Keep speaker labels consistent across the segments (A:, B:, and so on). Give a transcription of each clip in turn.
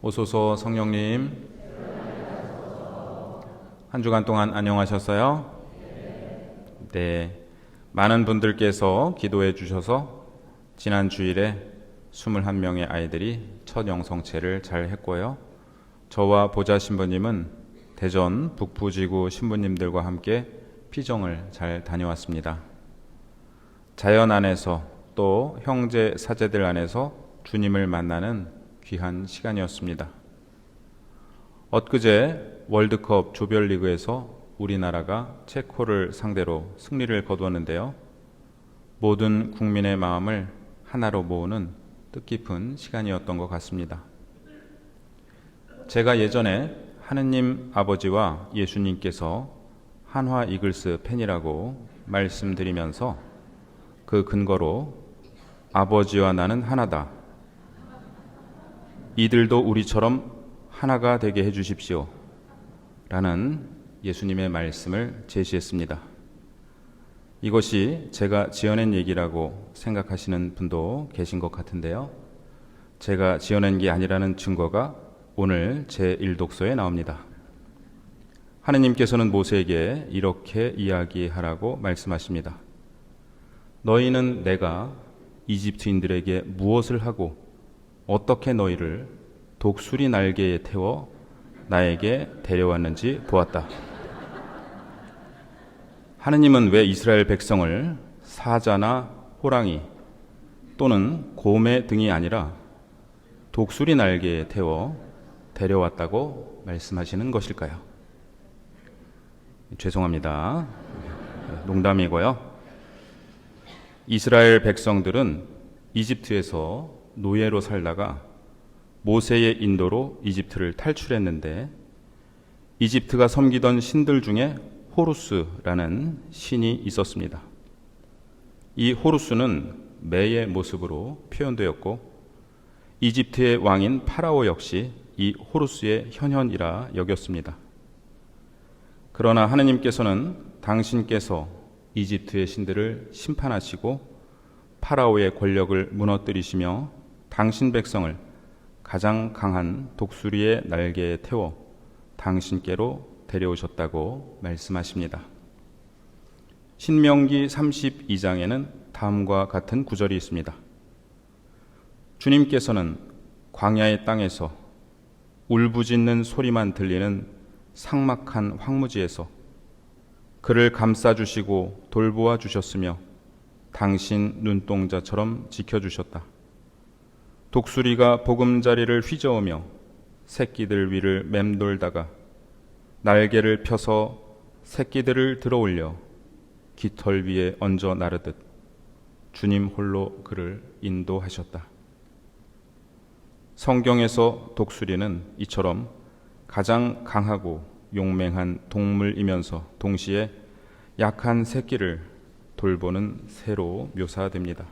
A: 오소서 성령님, 한 주간 동안 안녕하셨어요? 네, 많은 분들께서 기도해 주셔서 지난 주일에 21명의 아이들이 첫 영성체를 잘 했고요. 저와 보좌 신부님은 대전 북부지구 신부님들과 함께 피정을 잘 다녀왔습니다. 자연 안에서 또 형제 사제들 안에서 주님을 만나는 귀한 시간이었습니다. 엊그제 월드컵 조별리그에서 우리나라가 체코를 상대로 승리를 거두었는데요. 모든 국민의 마음을 하나로 모으는 뜻깊은 시간이었던 것 같습니다. 제가 예전에 하느님 아버지와 예수님께서 한화 이글스 팬이라고 말씀드리면서 그 근거로 아버지와 나는 하나다. 이들도 우리처럼 하나가 되게 해주십시오. 라는 예수님의 말씀을 제시했습니다. 이것이 제가 지어낸 얘기라고 생각하시는 분도 계신 것 같은데요. 제가 지어낸 게 아니라는 증거가 오늘 제1독서에 나옵니다. 하느님께서는 모세에게 이렇게 이야기하라고 말씀하십니다. 너희는 내가 이집트인들에게 무엇을 하고 어떻게 너희를 독수리 날개에 태워 나에게 데려왔는지 보았다. 하느님은 왜 이스라엘 백성을 사자나 호랑이 또는 곰의 등이 아니라 독수리 날개에 태워 데려왔다고 말씀하시는 것일까요? 죄송합니다. 농담이고요. 이스라엘 백성들은 이집트에서 노예로 살다가 모세의 인도로 이집트를 탈출했는데 이집트가 섬기던 신들 중에 호루스라는 신이 있었습니다. 이 호루스는 매의 모습으로 표현되었고 이집트의 왕인 파라오 역시 이 호루스의 현현이라 여겼습니다. 그러나 하느님께서는 당신께서 이집트의 신들을 심판하시고 파라오의 권력을 무너뜨리시며 당신 백성을 가장 강한 독수리의 날개에 태워 당신께로 데려오셨다고 말씀하십니다. 신명기 32장에는 다음과 같은 구절이 있습니다. 주님께서는 광야의 땅에서 울부짖는 소리만 들리는 삭막한 황무지에서 그를 감싸주시고 돌보아 주셨으며 당신 눈동자처럼 지켜주셨다. 독수리가 보금자리를 휘저으며 새끼들 위를 맴돌다가 날개를 펴서 새끼들을 들어올려 깃털 위에 얹어 나르듯 주님 홀로 그를 인도하셨다. 성경에서 독수리는 이처럼 가장 강하고 용맹한 동물이면서 동시에 약한 새끼를 돌보는 새로 묘사됩니다.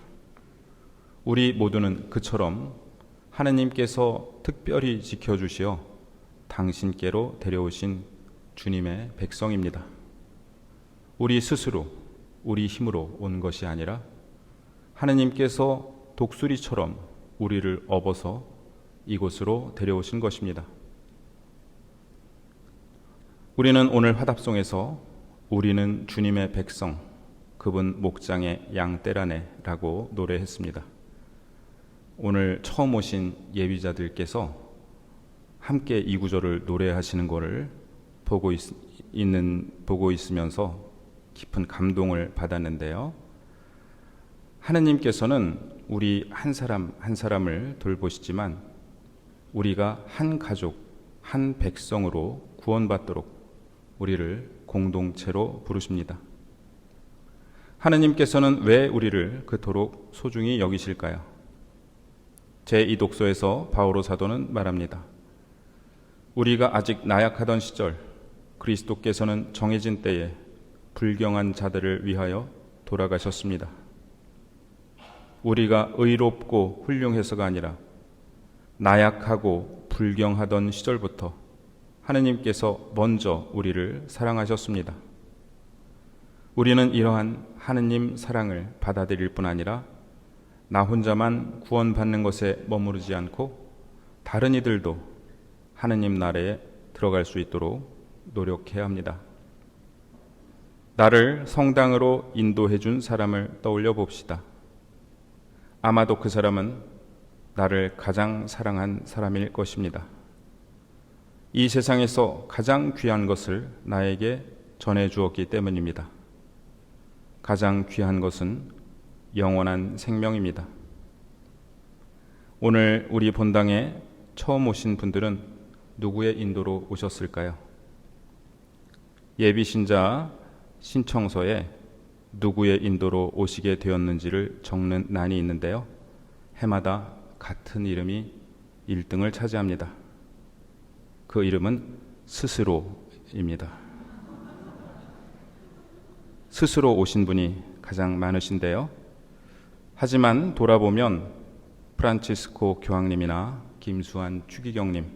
A: 우리 모두는 그처럼 하느님께서 특별히 지켜주시어 당신께로 데려오신 주님의 백성입니다. 우리 스스로, 우리 힘으로 온 것이 아니라 하느님께서 독수리처럼 우리를 업어서 이곳으로 데려오신 것입니다. 우리는 오늘 화답송에서 우리는 주님의 백성, 그분 목장의 양 떼라네라고 노래했습니다. 오늘 처음 오신 예비자들께서 함께 이 구절을 노래하시는 것을 보고 있으면서 깊은 감동을 받았는데요. 하느님께서는 우리 한 사람 한 사람을 돌보시지만 우리가 한 가족, 한 백성으로 구원받도록 우리를 공동체로 부르십니다. 하느님께서는 왜 우리를 그토록 소중히 여기실까요? 제2독서에서 바오로 사도는 말합니다. 우리가 아직 나약하던 시절 그리스도께서는 정해진 때에 불경한 자들을 위하여 돌아가셨습니다. 우리가 의롭고 훌륭해서가 아니라 나약하고 불경하던 시절부터 하느님께서 먼저 우리를 사랑하셨습니다. 우리는 이러한 하느님 사랑을 받아들일 뿐 아니라 나 혼자만 구원받는 것에 머무르지 않고 다른 이들도 하느님 나라에 들어갈 수 있도록 노력해야 합니다. 나를 성당으로 인도해 준 사람을 떠올려 봅시다. 아마도 그 사람은 나를 가장 사랑한 사람일 것입니다. 이 세상에서 가장 귀한 것을 나에게 전해 주었기 때문입니다. 가장 귀한 것은 영원한 생명입니다. 오늘 우리 본당에 처음 오신 분들은 누구의 인도로 오셨을까요? 예비신자 신청서에 누구의 인도로 오시게 되었는지를 적는 난이 있는데요. 해마다 같은 이름이 1등을 차지합니다. 그 이름은 스스로입니다. 스스로 오신 분이 가장 많으신데요. 하지만 돌아보면 프란치스코 교황님이나 김수환 추기경님,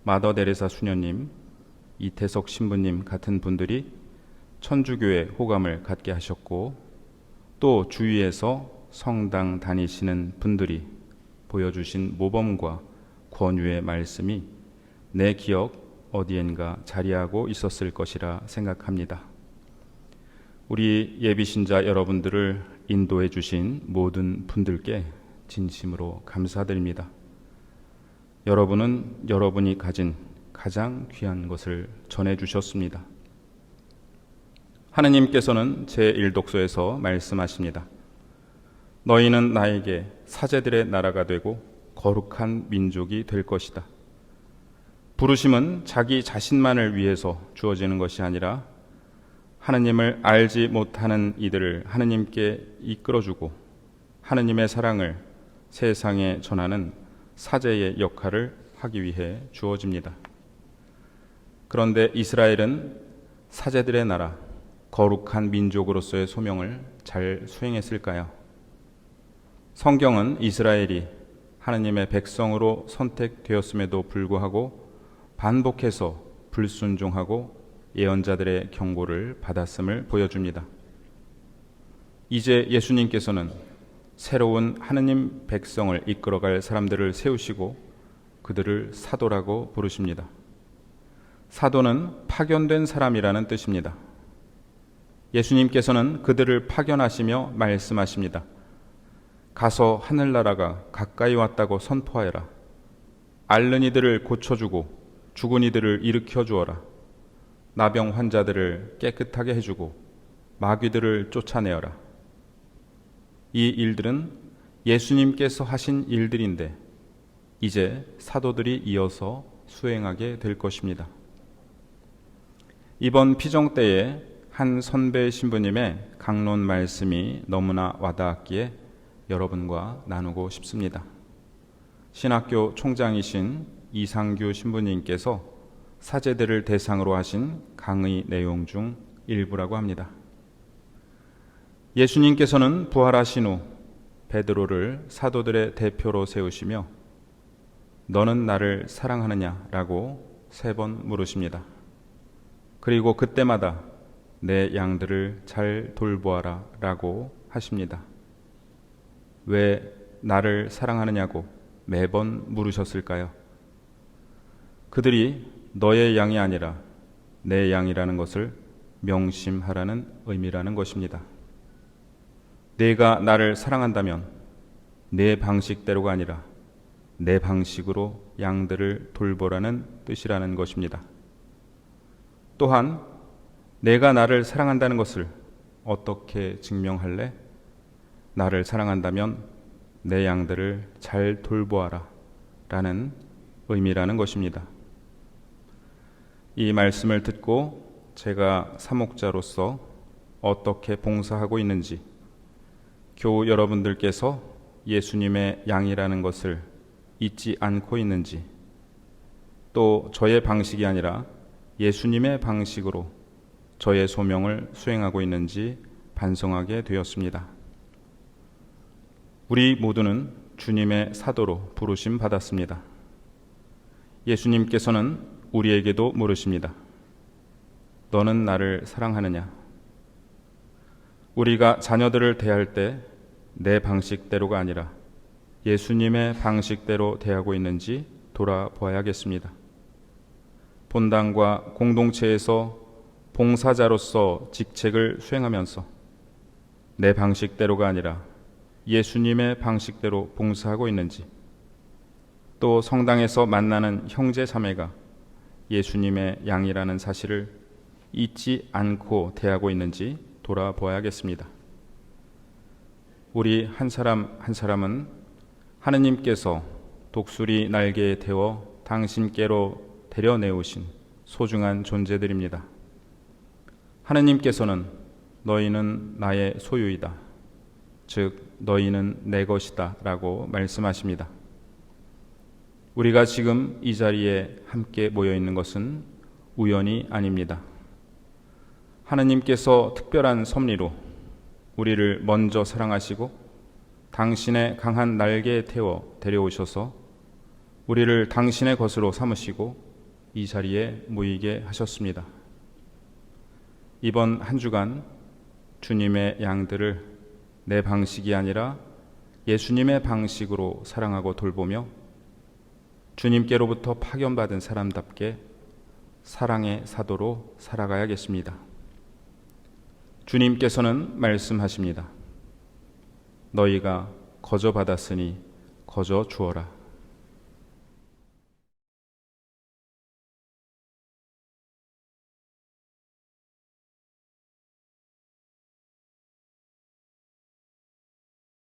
A: 마더 데레사 수녀님, 이태석 신부님 같은 분들이 천주교의 호감을 갖게 하셨고, 또 주위에서 성당 다니시는 분들이 보여주신 모범과 권유의 말씀이 내 기억 어디엔가 자리하고 있었을 것이라 생각합니다. 우리 예비신자 여러분들을 인도해 주신 모든 분들께 진심으로 감사드립니다. 여러분은 여러분이 가진 가장 귀한 것을 전해 주셨습니다. 하느님께서는 제1독서에서 말씀하십니다. 너희는 나에게 사제들의 나라가 되고 거룩한 민족이 될 것이다. 부르심은 자기 자신만을 위해서 주어지는 것이 아니라 하느님을 알지 못하는 이들을 하느님께 이끌어주고 하느님의 사랑을 세상에 전하는 사제의 역할을 하기 위해 주어집니다. 그런데 이스라엘은 사제들의 나라, 거룩한 민족으로서의 소명을 잘 수행했을까요? 성경은 이스라엘이 하느님의 백성으로 선택되었음에도 불구하고 반복해서 불순종하고 예언자들의 경고를 받았음을 보여줍니다. 이제 예수님께서는 새로운 하느님 백성을 이끌어갈 사람들을 세우시고 그들을 사도라고 부르십니다. 사도는 파견된 사람이라는 뜻입니다. 예수님께서는 그들을 파견하시며 말씀하십니다. 가서 하늘나라가 가까이 왔다고 선포하여라. 앓는 이들을 고쳐주고 죽은 이들을 일으켜 주어라. 나병 환자들을 깨끗하게 해주고 마귀들을 쫓아내어라. 이 일들은 예수님께서 하신 일들인데 이제 사도들이 이어서 수행하게 될 것입니다. 이번 피정 때에 한 선배 신부님의 강론 말씀이 너무나 와닿았기에 여러분과 나누고 싶습니다. 신학교 총장이신 이상규 신부님께서 사제들을 대상으로 하신 강의 내용 중 일부라고 합니다. 예수님께서는 부활하신 후 베드로를 사도들의 대표로 세우시며 너는 나를 사랑하느냐라고 3번 물으십니다. 그리고 그때마다 내 양들을 잘 돌보아라 라고 하십니다. 왜 나를 사랑하느냐고 매번 물으셨을까요? 그들이 너의 양이 아니라 내 양이라는 것을 명심하라는 의미라는 것입니다. 내가 나를 사랑한다면 내 방식대로가 아니라 내 방식으로 양들을 돌보라는 뜻이라는 것입니다. 또한 내가 나를 사랑한다는 것을 어떻게 증명할래? 나를 사랑한다면 내 양들을 잘 돌보아라 라는 의미라는 것입니다. 이 말씀을 듣고 제가 사목자로서 어떻게 봉사하고 있는지, 교우 여러분들께서 예수님의 양이라는 것을 잊지 않고 있는지, 또 저의 방식이 아니라 예수님의 방식으로 저의 소명을 수행하고 있는지 반성하게 되었습니다. 우리 모두는 주님의 사도로 부르심 받았습니다. 예수님께서는 우리에게도 물으십니다. 너는 나를 사랑하느냐? 우리가 자녀들을 대할 때 내 방식대로가 아니라 예수님의 방식대로 대하고 있는지 돌아보아야겠습니다. 본당과 공동체에서 봉사자로서 직책을 수행하면서 내 방식대로가 아니라 예수님의 방식대로 봉사하고 있는지, 또 성당에서 만나는 형제 자매가 예수님의 양이라는 사실을 잊지 않고 대하고 있는지 돌아보아야겠습니다. 우리 한 사람 한 사람은 하느님께서 독수리 날개에 태워 당신께로 데려내오신 소중한 존재들입니다. 하느님께서는 너희는 나의 소유이다, 즉 너희는 내 것이다 라고 말씀하십니다. 우리가 지금 이 자리에 함께 모여 있는 것은 우연이 아닙니다. 하느님께서 특별한 섭리로 우리를 먼저 사랑하시고 당신의 강한 날개에 태워 데려오셔서 우리를 당신의 것으로 삼으시고 이 자리에 모이게 하셨습니다. 이번 한 주간 주님의 양들을 내 방식이 아니라 예수님의 방식으로 사랑하고 돌보며 주님께로부터 파견받은 사람답게 사랑의 사도로 살아가야겠습니다. 주님께서는 말씀하십니다. 너희가 거저 받았으니 거저 주어라.